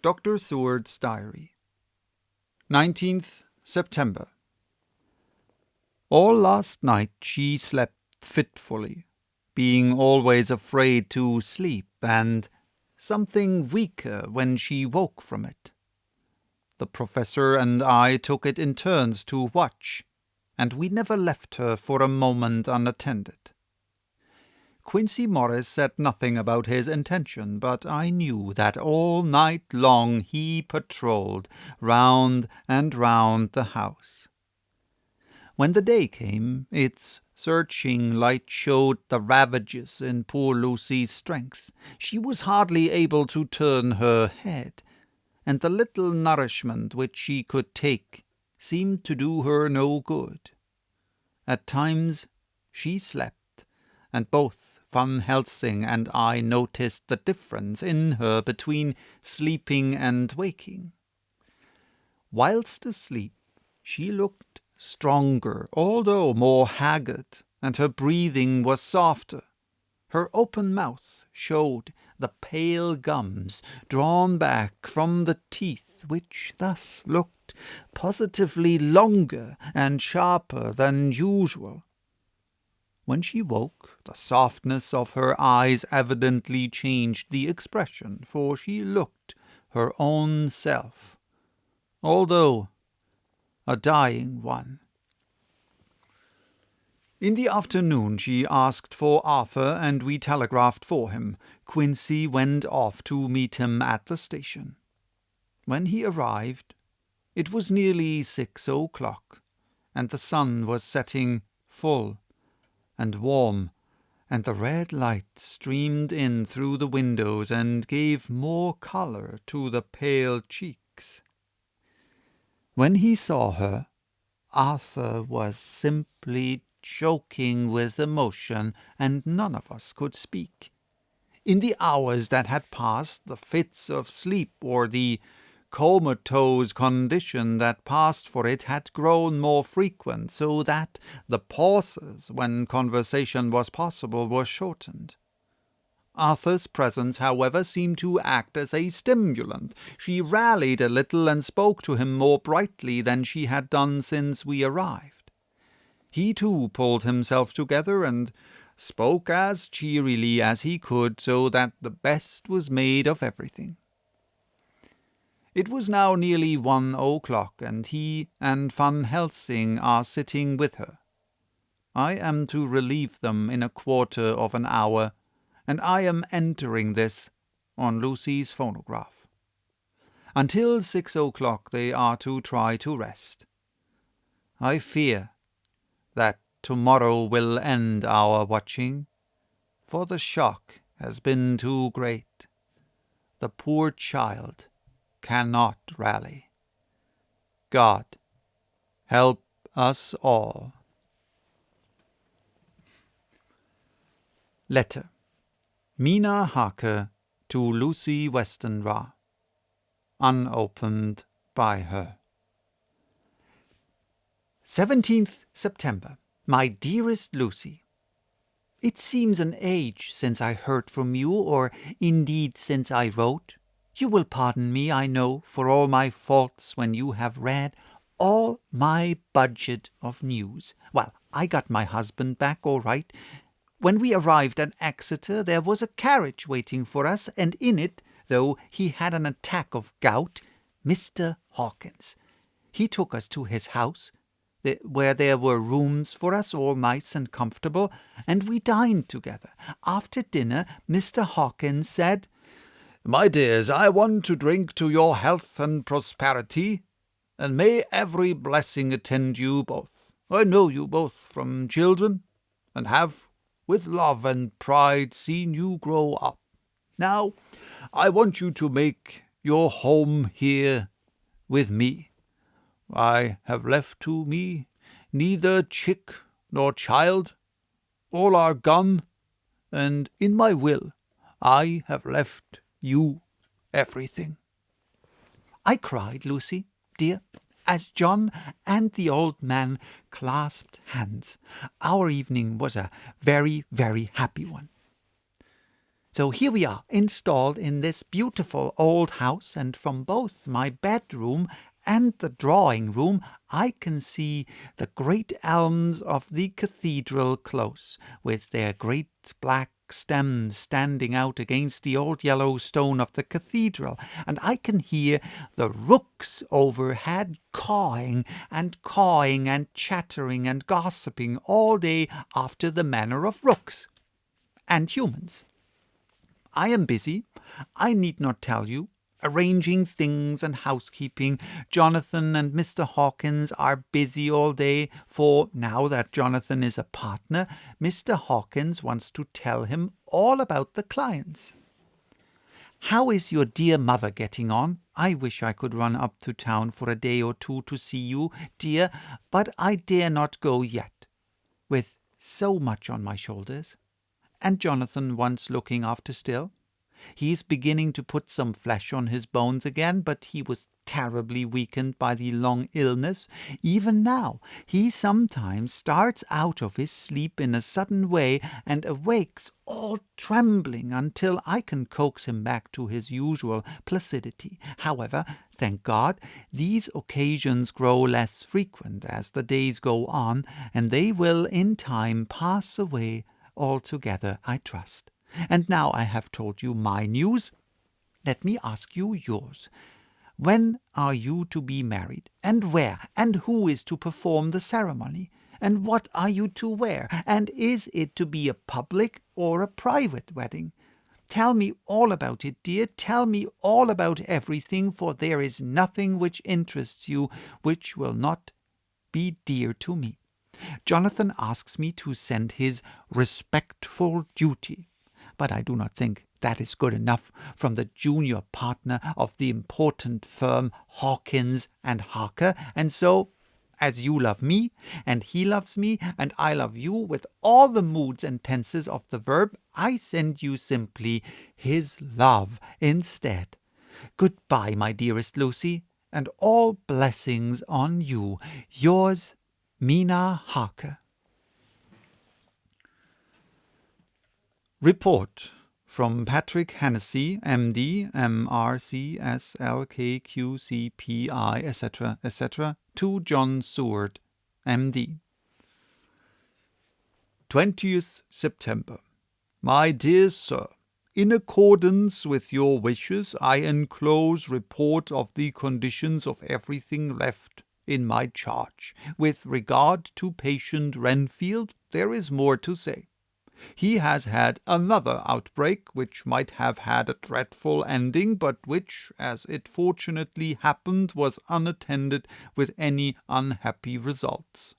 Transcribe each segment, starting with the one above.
Dr. Sewards Diary, 19th September. All last night she slept fitfully, being always afraid to sleep, and something weaker when she woke from it. The professor and I took it in turns to watch, and we never left her for a moment unattended. Quincy Morris said nothing about his intention, but I knew that all night long he patrolled round and round the house. When the day came, its searching light showed the ravages in poor Lucy's strength. She was hardly able to turn her head, and the little nourishment which she could take seemed to do her no good. At times she slept, and both Van Helsing and I noticed the difference in her between sleeping and waking. Whilst asleep, she looked stronger, although more haggard, and her breathing was softer. Her open mouth showed the pale gums drawn back from the teeth, which thus looked positively longer and sharper than usual. When she woke, the softness of her eyes evidently changed the expression, for she looked her own self, although a dying one. In the afternoon she asked for Arthur, and we telegraphed for him. Quincy went off to meet him at the station. When he arrived, it was nearly 6 o'clock, and the sun was setting full and warm, and the red light streamed in through the windows and gave more colour to the pale cheeks. When he saw her, Arthur was simply choking with emotion, and none of us could speak. In the hours that had passed, the fits of sleep or the comatose condition that passed for it had grown more frequent, so that the pauses when conversation was possible were shortened. Arthur's presence, however, seemed to act as a stimulant. She rallied a little and spoke to him more brightly than she had done since we arrived. He too pulled himself together and spoke as cheerily as he could, so that the best was made of everything. It was now nearly 1 o'clock, and he and Van Helsing are sitting with her. I am to relieve them in a quarter of an hour, and I am entering this on Lucy's phonograph. Until 6 o'clock they are to try to rest. I fear that tomorrow will end our watching, for the shock has been too great. The poor child cannot rally. God help us all. Letter. Mina Harker to Lucy Westenra. Unopened by her. 17th September. My dearest Lucy, it seems an age since I heard from you, or indeed since I wrote. You will pardon me, I know, for all my faults when you have read all my budget of news. Well, I got my husband back all right. When we arrived at Exeter, there was a carriage waiting for us, and in it, though he had an attack of gout, Mr. Hawkins. He took us to his house, where there were rooms for us, all nice and comfortable, and we dined together. After dinner, Mr. Hawkins said, "My dears, I want to drink to your health and prosperity, and may every blessing attend you both. I know you both from children, and have with love and pride seen you grow up. Now, I want you to make your home here with me. I have left to me neither chick nor child. All are gone, and in my will I have left you everything." I cried, Lucy, dear, as John and the old man clasped hands. Our evening was a very, very happy one. So here we are, installed in this beautiful old house, and from both my bedroom and the drawing room I can see the great elms of the cathedral close, with their great black stems standing out against the old yellow stone of the cathedral, and I can hear the rooks overhead cawing and chattering and gossiping all day after the manner of rooks and humans. I am busy, I need not tell you, arranging things and housekeeping. Jonathan and Mr. Hawkins are busy all day, for now that Jonathan is a partner, Mr. Hawkins wants to tell him all about the clients. How is your dear mother getting on? I wish I could run up to town for a day or two to see you, dear, but I dare not go yet, with so much on my shoulders. And Jonathan wants looking after still. He is beginning to put some flesh on his bones again, but he was terribly weakened by the long illness. Even now, he sometimes starts out of his sleep in a sudden way and awakes all trembling until I can coax him back to his usual placidity. However, thank God, these occasions grow less frequent as the days go on, and they will in time pass away altogether, I trust. And now I have told you my news. Let me ask you yours. When are you to be married, and where, and who is to perform the ceremony, and what are you to wear, and is it to be a public or a private wedding? Tell me all about it, dear. Tell me all about everything, for there is nothing which interests you which will not be dear to me. Jonathan asks me to send his respectful duty, but I do not think that is good enough from the junior partner of the important firm Hawkins and Harker, and so, as you love me, and he loves me, and I love you with all the moods and tenses of the verb, I send you simply his love instead. Goodbye, my dearest Lucy, and all blessings on you. Yours, Mina Harker. Report from Patrick Hennessey, M.D., M.R.C., S.L.K.Q.C.P.I., etc., etc., to John Seward, M.D. 20th September. My dear Sir, in accordance with your wishes, I enclose report of the conditions of everything left in my charge. With regard to patient Renfield, there is more to say. He has had another outbreak, which might have had a dreadful ending, but which, as it fortunately happened, was unattended with any unhappy results.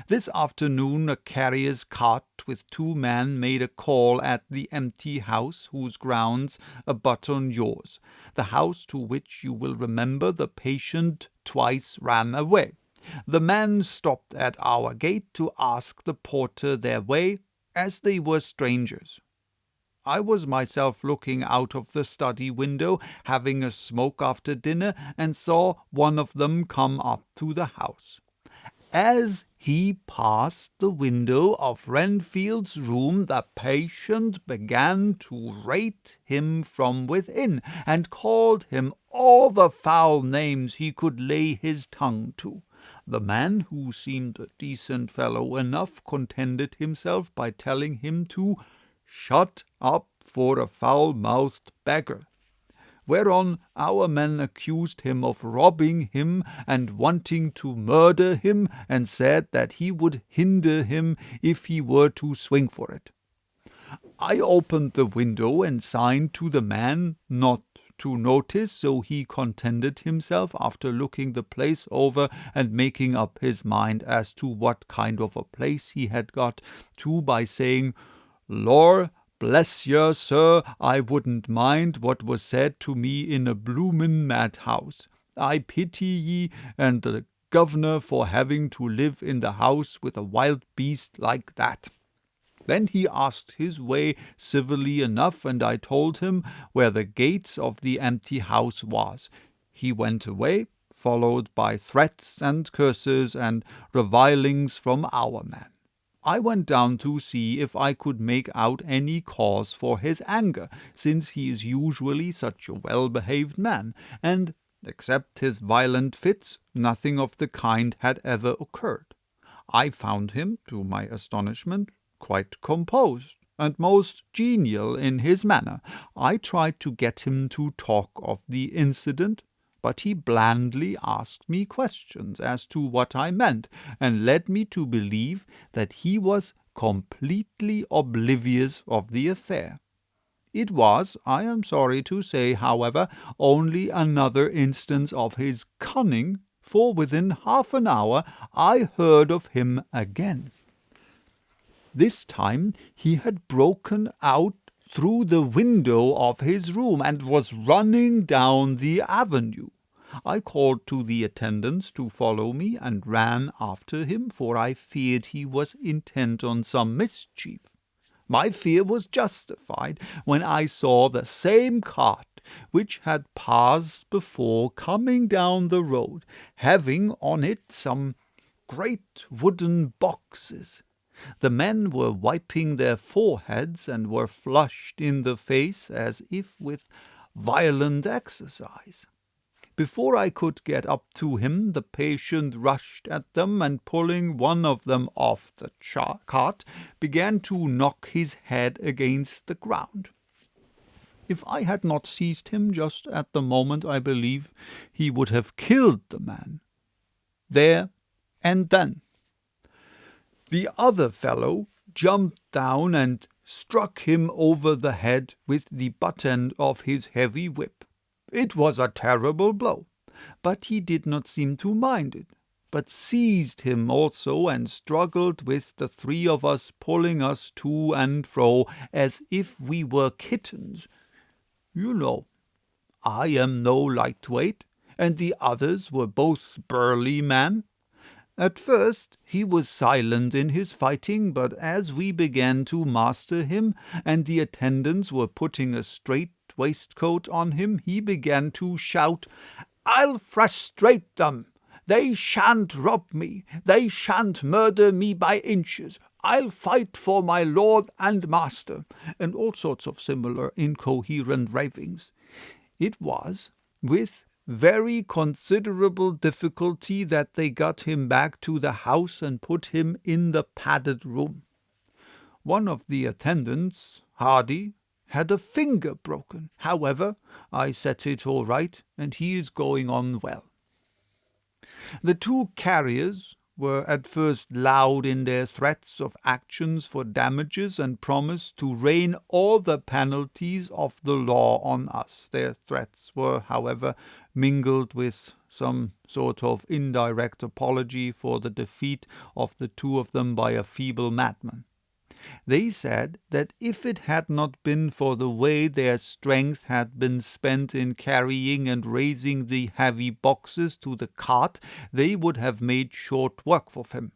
This afternoon a carrier's cart with 2 men made a call at the empty house whose grounds abut on yours, the house to which you will remember the patient twice ran away. The men stopped at our gate to ask the porter their way, as they were strangers. I was myself looking out of the study window, having a smoke after dinner, and saw one of them come up to the house. As he passed the window of Renfield's room, the patient began to rate him from within, and called him all the foul names he could lay his tongue to. The man, who seemed a decent fellow enough, contented himself by telling him to shut up for a foul-mouthed beggar, whereon our men accused him of robbing him and wanting to murder him, and said that he would hinder him if he were to swing for it. I opened the window and signed to the man not to notice, so he contented himself, after looking the place over and making up his mind as to what kind of a place he had got to, by saying, "Lor, bless ye, sir, I wouldn't mind what was said to me in a bloomin' madhouse. I pity ye and the governor for having to live in the house with a wild beast like that." Then he asked his way civilly enough, and I told him where the gates of the empty house was. He went away, followed by threats and curses and revilings from our men. I went down to see if I could make out any cause for his anger, since he is usually such a well-behaved man, and, except his violent fits, nothing of the kind had ever occurred. I found him, to my astonishment, quite composed, and most genial in his manner. I tried to get him to talk of the incident, but he blandly asked me questions as to what I meant, and led me to believe that he was completely oblivious of the affair. It was, I am sorry to say, however, only another instance of his cunning, for within half an hour I heard of him again. This time he had broken out through the window of his room, and was running down the avenue. I called to the attendants to follow me, and ran after him, for I feared he was intent on some mischief. My fear was justified when I saw the same cart which had passed before coming down the road, having on it some great wooden boxes. The men were wiping their foreheads, and were flushed in the face as if with violent exercise. Before I could get up to him, the patient rushed at them, and pulling one of them off the cart, began to knock his head against the ground. If I had not seized him just at the moment, I believe he would have killed the man, there and then. The other fellow jumped down and struck him over the head with the butt end of his heavy whip. It was a terrible blow, but he did not seem to mind it, but seized him also, and struggled with the three of us, pulling us to and fro as if we were kittens. You know, I am no lightweight, and the others were both burly men. At first he was silent in his fighting, but as we began to master him, and the attendants were putting a straight waistcoat on him, he began to shout, "I'll frustrate them! They shan't rob me! They shan't murder me by inches! I'll fight for my lord and master!" and all sorts of similar incoherent ravings. It was with very considerable difficulty that they got him back to the house and put him in the padded room. One of the attendants, Hardy, had a finger broken. However, I set it all right, and he is going on well. The two carriers were at first loud in their threats of actions for damages, and promised to rain all the penalties of the law on us. Their threats were, however, mingled with some sort of indirect apology for the defeat of the two of them by a feeble madman. They said that if it had not been for the way their strength had been spent in carrying and raising the heavy boxes to the cart, they would have made short work of him.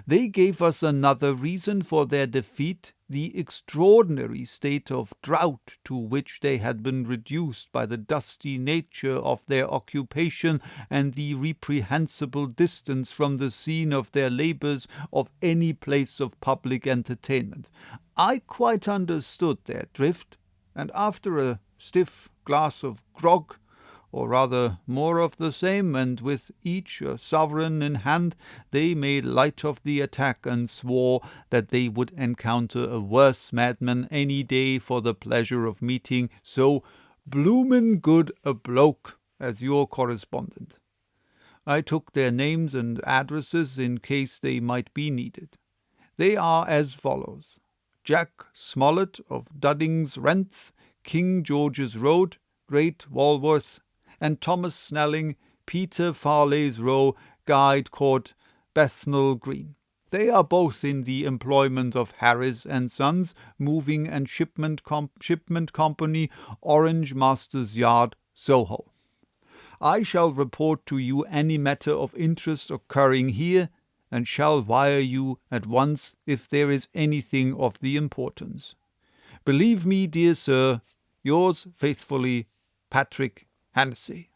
They gave us another reason for their defeat, the extraordinary state of drought to which they had been reduced by the dusty nature of their occupation, and the reprehensible distance from the scene of their labours of any place of public entertainment. I quite understood their drift, and after a stiff glass of grog, or rather more of the same, and with each a sovereign in hand, they made light of the attack, and swore that they would encounter a worse madman any day for the pleasure of meeting so bloomin' good a bloke as your correspondent. I took their names and addresses in case they might be needed. They are as follows: Jack Smollett of Dudding's Rents, King George's Road, Great Walworth, and Thomas Snelling, Peter Farley's Row, Guide Court, Bethnal Green. They are both in the employment of Harris and Sons, Moving and Shipment Company, Orange Masters Yard, Soho. I shall report to you any matter of interest occurring here, and shall wire you at once if there is anything of the importance. Believe me, dear sir, yours faithfully, Patrick Hennessey.